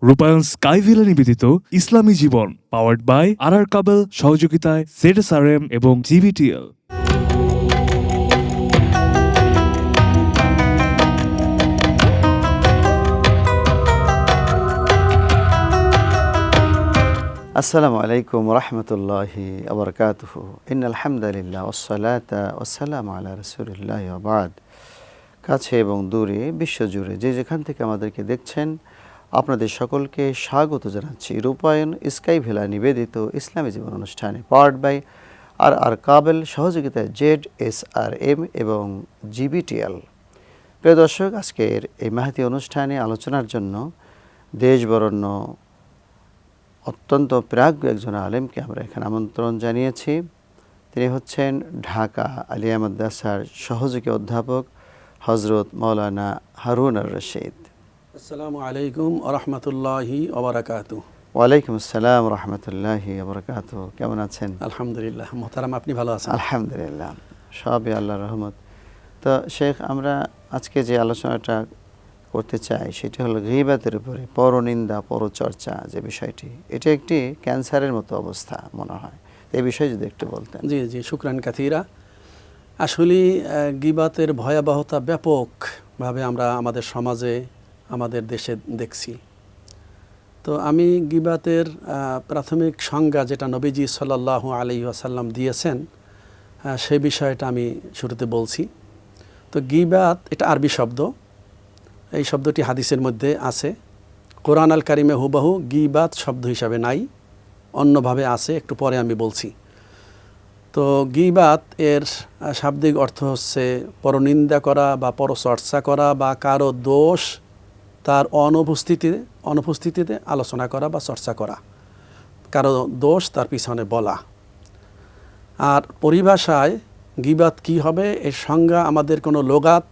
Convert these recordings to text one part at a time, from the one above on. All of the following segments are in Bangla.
রূপায়ণ স্কাইভিলা নিবেদিত ইসলামী জীবন, পাওয়ার্ড বাই আর কাবেল, সহযোগিতায় ZSRM এবং GBTL। আসসালামু আলাইকুম রহমতুল্লাহি আবরকাতুহু। ইন্নাল হামদুলিল্লাহ ওয়াসসালাতু ওয়াসসালামু আলা রাসূলিল্লাহি ওয়া বা'দ। কাছে এবং দূরে বিশ্বজুড়ে যে যেখান থেকে আমাদেরকে দেখছেন, আপনাদের সকলকে স্বাগত জানাচ্ছি রূপায়ণ স্কাইভিলা নিবেদিত ইসলামী জীবন অনুষ্ঠানে, পাওয়ার্ড বাই আর কাবেল, সহযোগিতায় ZSRM এবং GBTL। প্রিয় দর্শক, আজকের এই মাহতি অনুষ্ঠানে আলোচনার জন্য দেশ বরেণ্য অত্যন্ত প্রাজ্ঞ একজন আলেমকে আমরা এখানে আমন্ত্রণ জানিয়েছি। তিনি হচ্ছেন ঢাকা আলিয়া মাদ্রাসার সহযোগী অধ্যাপক হজরত মাওলানা হারুন আর রশিদ। আসসালামু আলাইকুম রহমতুল্লাহি ওবারাকাতু। ওয়ালাইকুম আসসালাম রহমতুল্লাহি ওবরাকাতু। কেমন আছেন? আলহামদুলিল্লাহ মোহতারাম, আপনি ভালো আছেন? আলহামদুলিল্লাহ, সবই আল্লাহর রহমত। তো শেখ, আমরা আজকে যে আলোচনাটা করতে চাই সেটি হলো গীবাতের উপরে পরনিন্দা, পরচর্চা যে বিষয়টি, এটা একটি ক্যান্সারের মতো অবস্থা মনে হয়। এই বিষয়ে যদি একটু বলতেন। জি জি, শুকরান কাথিরা। আসলে গীবাতের ভয়াবহতা ব্যাপকভাবে আমরা আমাদের সমাজে, আমাদের দেশে দেখছি। তো আমি গীবাতের প্রাথমিক সংজ্ঞা যেটা নবীজি সাল্লাল্লাহু আলাইহি ওয়াসাল্লাম দিয়েছেন, সেই বিষয়টা আমি শুরুতে বলছি। তো গীবাত এটা আরবি শব্দ। এই শব্দটি হাদিসের মধ্যে আছে। কোরআন আল কারিমে হুবহু গীবাত শব্দ হিসাবে নাই, অন্যভাবে আছে, একটু পরে আমি বলছি। তো গীবাত এর শাব্দিক অর্থ হচ্ছে পরনিন্দা করা বা পরচর্চা করা বা কারো দোষ তার অনুপস্থিতিতে আলোচনা করা বা চর্চা করা, কারো দোষ তার পিছনে বলা। আর পরিভাষায় গীবাত কি হবে, এর সংজ্ঞা আমাদের কোনো লোগাত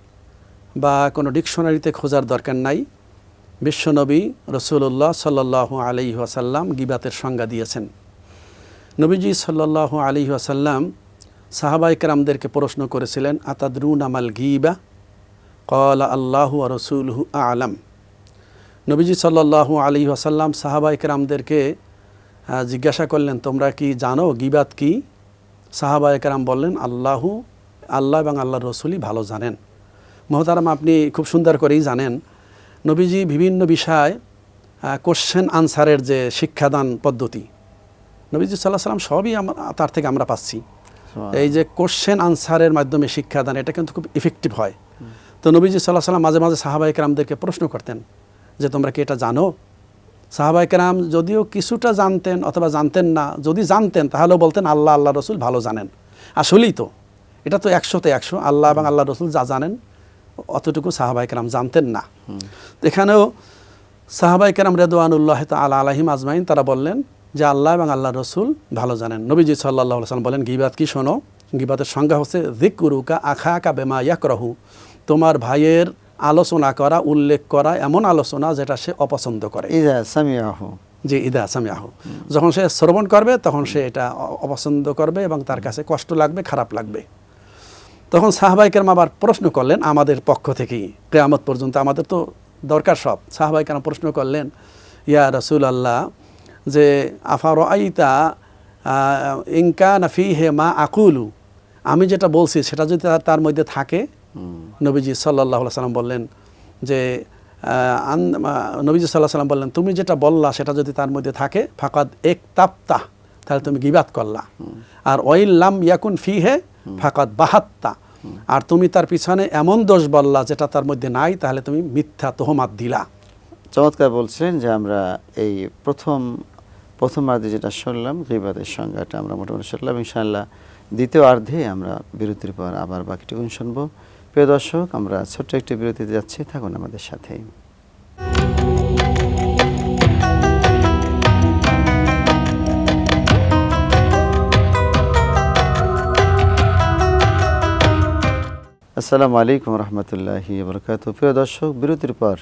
বা কোনো ডিকশনারিতে খোঁজার দরকার নাই। বিশ্বনবী রসুল্লাহ সাল্লাল্লাহু আলাইহি ওয়াসাল্লাম গীবাতের সংজ্ঞা দিয়েছেন। নবীজি সাল্লাল্লাহু আলাইহি ওয়াসাল্লাম সাহাবায়ে কেরামদেরকে প্রশ্ন করেছিলেন, আতাদরুনা মাল গীবা? ক্বালা আল্লাহু ওয়া রাসূলুহু আ'লাম। নবীজি সাল্লাল্লাহু আলাইহি ওয়াসাল্লাম সাহাবায়ে কেরামদেরকে জিজ্ঞাসা করলেন, তোমরা কি জানো গীবাত কি? সাহাবায়ে কেরাম বললেন, আল্লাহ এবং আল্লাহর রসুলই ভালো জানেন। মোহতারাম, আপনি খুব সুন্দর করেই জানেন, নবীজি বিভিন্ন বিষয় কোশ্চেন আনসারের যে শিক্ষাদান পদ্ধতি, নবীজি সাল্লাল্লাহু আলাইহি ওয়াসাল্লাম সবই তার থেকে আমরা পাচ্ছি। এই যে কোশ্চেন আনসারের মাধ্যমে শিক্ষাদান, এটা কিন্তু খুব ইফেক্টিভ হয়। তো নবীজি সাল্লাল্লাহু আলাইহি ওয়াসাল্লাম মাঝে মাঝে সাহাবায়ে কেরামদেরকে প্রশ্ন করতেন যে তোমরা কি এটা জানো? সাহাবায়ে কেরাম যদিও কিছুটা জানতেন অথবা জানতেন না, যদি জানতেন তাহলেও বলতেন আল্লাহ রসুল ভালো জানেন। আসলেই তো এটা তো 100-তে 100, আল্লাহ এবং আল্লাহ রসুল যা জানেন অতটুকু সাহাবায়ে কেরাম জানতেন না। এখানেও সাহাবায়ে কেরাম রিদওয়ানুল্লাহি তাআলা আলাইহিম আজমাইন তারা বললেন যে আল্লাহ এবং আল্লাহ রসুল ভালো জানেন। নবীজি সাল্লাল্লাহু আলাইহি ওয়াসাল্লাম বলেন, গীবাত কি শোনো। গীবাতের সংজ্ঞা হচ্ছে যিকরুকা আখাকা বিমা ইয়াকরাহু, তোমার ভাইয়ের আলোচনা করা, উল্লেখ করা এমন আলোচনা যেটা সে অপছন্দ করে। ইদা সামিআহু, জি, ইদা সামিআহু, যখন সে শ্রবণ করবে তখন সে এটা অপছন্দ করবে এবং তার কাছে কষ্ট লাগবে, খারাপ লাগবে। তখন সাহাবায়ে কেরাম আবার প্রশ্ন করলেন আমাদের পক্ষ থেকেই, কিয়ামত পর্যন্ত আমাদের তো দরকার সব। সাহাবায়ে কেরাম প্রশ্ন করলেন, ইয়া রাসূলুল্লাহ, যে আফারাআইতা ইন কানা ফীহি মা আকুলু, আমি যেটা বলছি সেটা যদি তার মধ্যে থাকে। নবীজি সাল্লাল্লাহু আলাইহি ওয়াসাল্লাম বললেন যে নবীজি সাল্লাল্লাহু আলাইহি ওয়াসাল্লাম বললেন, তুমি যেটা বললা সেটা যদি তার মধ্যে থাকে, ফাকাদ ইকতাবতা, তাহলে তুমি গীবাত করলা। আর ওয়াইল লাম ইয়াকুন ফীহি ফাকাদ বাহাত্তা, আর তুমি তার পিছনে এমন দোষ বললা যেটা তার মধ্যে নাই, তাহলে তুমি মিথ্যা তোহমাত দিলা। চমৎকার বলছিলেন যে আমরা এই প্রথমার্ধে যেটা শুনলাম গীবাতের সংজ্ঞাটা আমরা মোটামুটি শুনলাম। ইনশাআল্লাহ দ্বিতীয় অর্ধে আমরা বিরতির পর আবার বাকিটুকু শুনবো। প্রিয় দর্শক, আমরা ছোট্ট একটি বিরতিতে যাচ্ছি, থাকুন আমাদের সাথেই। আসসালামু আলাইকুম রহমতুল্লাহি ওবরাকাতু। প্রিয় দর্শক, বিরতির পর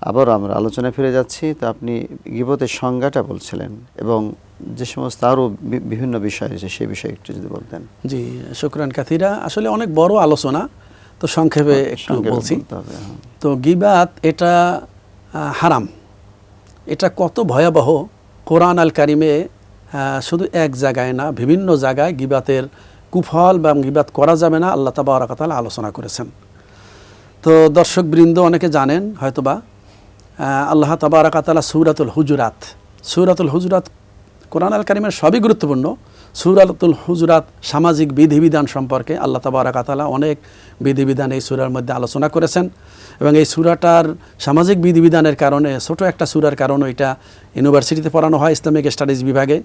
আবার আমরা আলোচনায় ফিরে যাচ্ছি। তো আপনি গীবতের সংজ্ঞাটা বলছিলেন এবং যে সমস্ত আরও বিভিন্ন বিষয় আছে সেই বিষয়ে একটু যদি বলতেন। জি, শুকরান কাথিরা। আসলে অনেক বড় আলোচনা, তো সংক্ষেপে একটু বলছি। তো গীবাত এটা হারাম, এটা কত ভয়াবহ। কোরআন আল কারিমে শুধু এক জায়গায় না, বিভিন্ন জায়গায় গিবাতের কুফল বা গিবাত করা যাবে না আল্লাহ তাবারক ওয়া তাআলা আলোচনা করেছেন। তো দর্শকবৃন্দ অনেকে জানেন হয়তোবা, আল্লাহ তাবারক ওয়া তাআলা সূরাতুল হুজুরাত কোরআন আল কারিমের সবই গুরুত্বপূর্ণ। সূরাতুল হুজুরাত সামাজিক বিধিবিধান সম্পর্কে আল্লাহ তাবারক ওয়া তাআলা অনেক বিধিবিধান এই সূরার মধ্যে আলোচনা করেছেন, এবং এই সূরাটার সামাজিক বিধিবিধানের কারণে, ছোট একটা সূরার কারণে এটা ইউনিভার্সিটিতে পড়ানো হয়, ইসলামিক স্টাডিজ বিভাগে,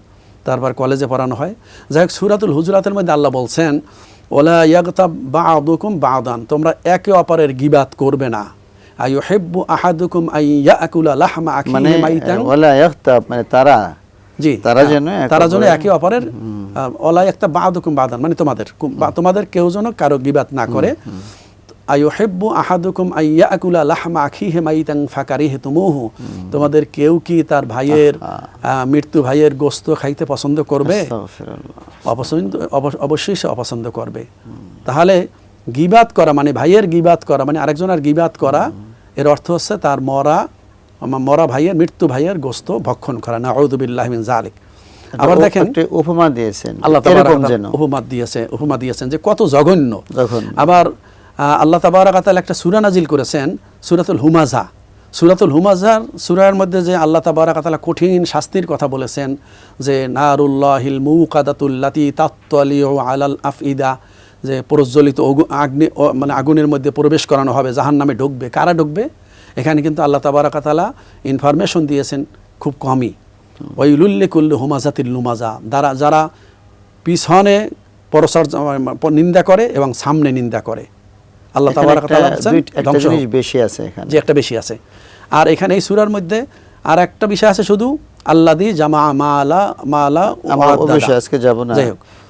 তারপর কলেজে পড়ানো হয়। যাই হোক, সূরাতুল হুজুরাতের মধ্যে আল্লাহ বলছেন, ওয়ালা ইয়াগতাব বা'দুকুম বা'দান, তোমরা একে অপরের গিবাত করবে না। আইয়ুহিব্বু আহাদুকুম আন ইয়াকুলা লাহমা আখিহি মাইতান, ওয়ালা ইয়াগতাব মানে তারা, জি, তারা যেন একে অপরের ওয়ালা ইয়াগতাব বা'দুকুম বা'দান মানে তোমাদের কেউ যেন কারো গিবাত না করে। আইয়ুহিব্বু আহাদুকুম আন ইয়াকুলা লাহমা আখিহি মাইতান ফাকারিহতুমুহু, তোমাদের কেউ কি তার ভাইয়ের মৃত্যু ভাইয়ের গোশত খাইতে পছন্দ করবে? অবশ্যই সে অপছন্দ করবে। তাহলে গিবাত করা মানে ভাইয়ের গিবাত করা মানে আরেকজনের গিবাত করা, এর অর্থ হচ্ছে তার মরা ভাইয়ের, মৃত্যু ভাইয়ের গোশত ভক্ষণ করা। নাউযু বিল্লাহি মিন যালিক। আবার দেখেন উপমা দিয়েছেন, আল্লাহ তাবারক ওয়া তাআলা উপমা দিয়েছেন যে কত জঘন্য। আবার আল্লাহ তাবারক ওয়া তাআলা একটা সূরা নাজিল করেছেন, সূরাতুল হুমাযা। সূরার মধ্যে যে আল্লাহ তাবারক ওয়া তাআলা কঠিন শাস্তির কথা বলেছেন, যে নারুল্লাহিল মুকাদাতুল্লাতী তাত্তালিউ আলাল আফইদা, যে প্রজ্বলিত মানে আগুনের মধ্যে প্রবেশ করানো হবে, জাহান্নামে ঢুকবে। কারা ঢুকবে? এখানে কিন্তু আল্লাহ তাবারক ওয়া তাআলা ইনফরমেশন দিয়েছেন খুব কমই। ওয়াইলুল লিকুল্লি হুমাযাতিল লুমাযা, যারা পিছনে নিন্দা করে এবং সামনে নিন্দা করে। আল্লাহ তাবারক ওয়া তাআলা একটা জিনিস বেশি আছে এখানে, যে একটা বেশি আছে। আর এখানে এই সূরার মধ্যে আর একটা বিষয় আছে, শুধু আল্লাযী জামা মালা অবশ্যই আজকে যাব না।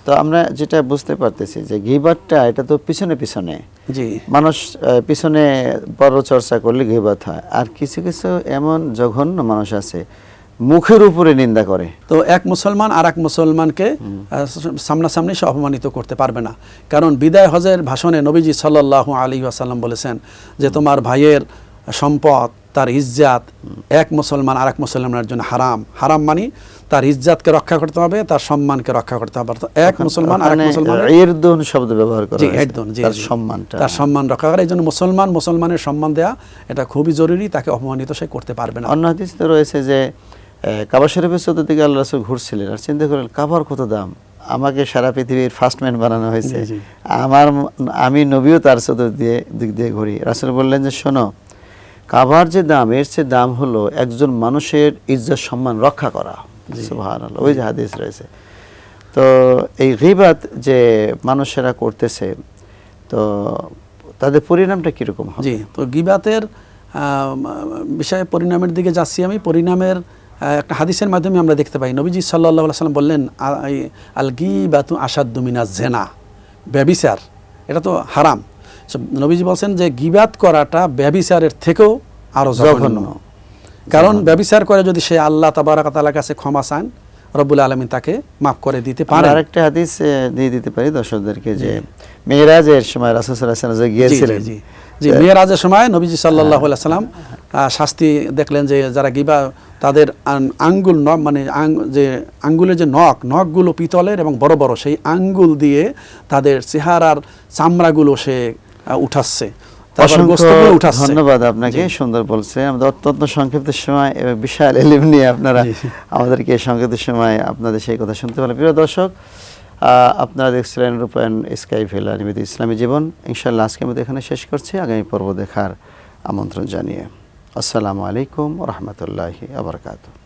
তো আমরা যেটা বুঝতে পারতেছি যে গীবাতটা এটা তো পিছনে জি, মানুষ পিছনে বড় চর্চা করলে গীবাত হয়। আর কিছু কিছু এমন জঘন্য মানুষ আছে মুখের উপরে নিন্দা করে। তো এক মুসলমান আর এক মুসলমানকে সামনাসামনি সে অপমানিত করতে পারবে না। কারণ বিদায় হজের ভাষণে নবীজি সাল্লাল্লাহু আলাইহি ওয়াসাল্লাম বলেছেন যে তোমার ভাইয়ের সম্পদ, তার ইজ্জাত এক মুসলমান আর এক মুসলমানের জন্য হারাম মানে তার ইজ্জাতকে রক্ষা করতে হবে, তার সম্মানকে রক্ষা করতে হবে। তো এক মুসলমান আর এক মুসলমানের ইরদুন শব্দ ব্যবহার করা হয়েছে, তার সম্মান রক্ষা করা। এই জন্য মুসলমানের সম্মান দেয়া এটা খুবই জরুরি, তাকে অপমানিত সে করতে পারবে না। অন্য হাদিসে রয়েছে যে কাবা শরীফের চতুর্দিকে আল্লাহ রাসূল ঘুরছিলেন, আর চিন্তা করলেন কাবার কত দাম, আমাকে সারা পৃথিবীর ফার্স্ট ম্যান বানানো হয়েছে, আমি নবীও তার দিক দিয়ে ঘুরি। রাসূল বললেন যে শোনো, কাবার যে দাম, এর চেয়ে দাম হলো একজন মানুষের ইজ্জত সম্মান রক্ষা করা। সুবহানাল্লাহ, ওই যে হাদিস রয়েছে। তো এই গীবাত যে মানুষেরা করতেছে, তো তাদের পরিণামটা কিরকম হবে? জি, তো গীবাতের বিষয়ে পরিণামের দিকে যাচ্ছি আমি। পরিণামের একটা হাদিসের মাধ্যমে আমরা দেখতে পাই, নবীজি সাল্লাল্লাহু আলাইহি ওয়াসাল্লাম বললেন, আল গীবাতু আশাদ্দু মিনাজ জিনা, ব্যভিচার এটা তো হারাম। নবীজি বলছেন যে গীবাত করাটা ব্যভিচারের থেকেও আরো জঘন্য। কারণ ব্যভিচার করে যদি সে আল্লাহ তাবারক ওয়া তাআলার কাছে ক্ষমা চান, রব্বুল আলামিন তাকে মাফ করে দিতে পারেন। আরেকটা হাদিস দিয়ে দিতে পারি দর্শকদেরকে, যে মেরাজের সময় রাসূল সাল্লাল্লাহু আলাইহি ওয়াসাল্লাম গিয়েছিলেন, জি, মেরাজের সময় নবীজি সাল্লাল্লাহু আলাইহি ওয়াসাল্লাম শাস্তি দেখলেন যে যারা গীবা, তাদের আঙ্গুল মানে যে আঙ্গুলের যে নখগুলো পিতলের এবং বড় বড়, সেই আঙ্গুল দিয়ে তাদের চেহারার চামড়াগুলো সে উঠাচ্ছে। ধন্যবাদ আপনাকে, সুন্দর বলছে। আমাদের অত্যন্ত সংক্ষিপ্ত সময় এবং বিশাল ইলম নিয়ে আপনারা আমাদেরকে সংক্ষিপ্ত সময় আপনাদের সেই কথা শুনতে পারলেন। প্রিয় দর্শক, আপনারা দেখছিলেন রূপায়ণ স্কাই ভেলা নিবেদিত ইসলামী জীবন। ইনশাআল্লাহ আজকে আমরা এখানে শেষ করছি, আগামী পর্ব দেখার আমন্ত্রণ জানিয়ে। আসসালামু আলাইকুম ওয়া রাহমাতুল্লাহি ওয়া বারাকাতুহু।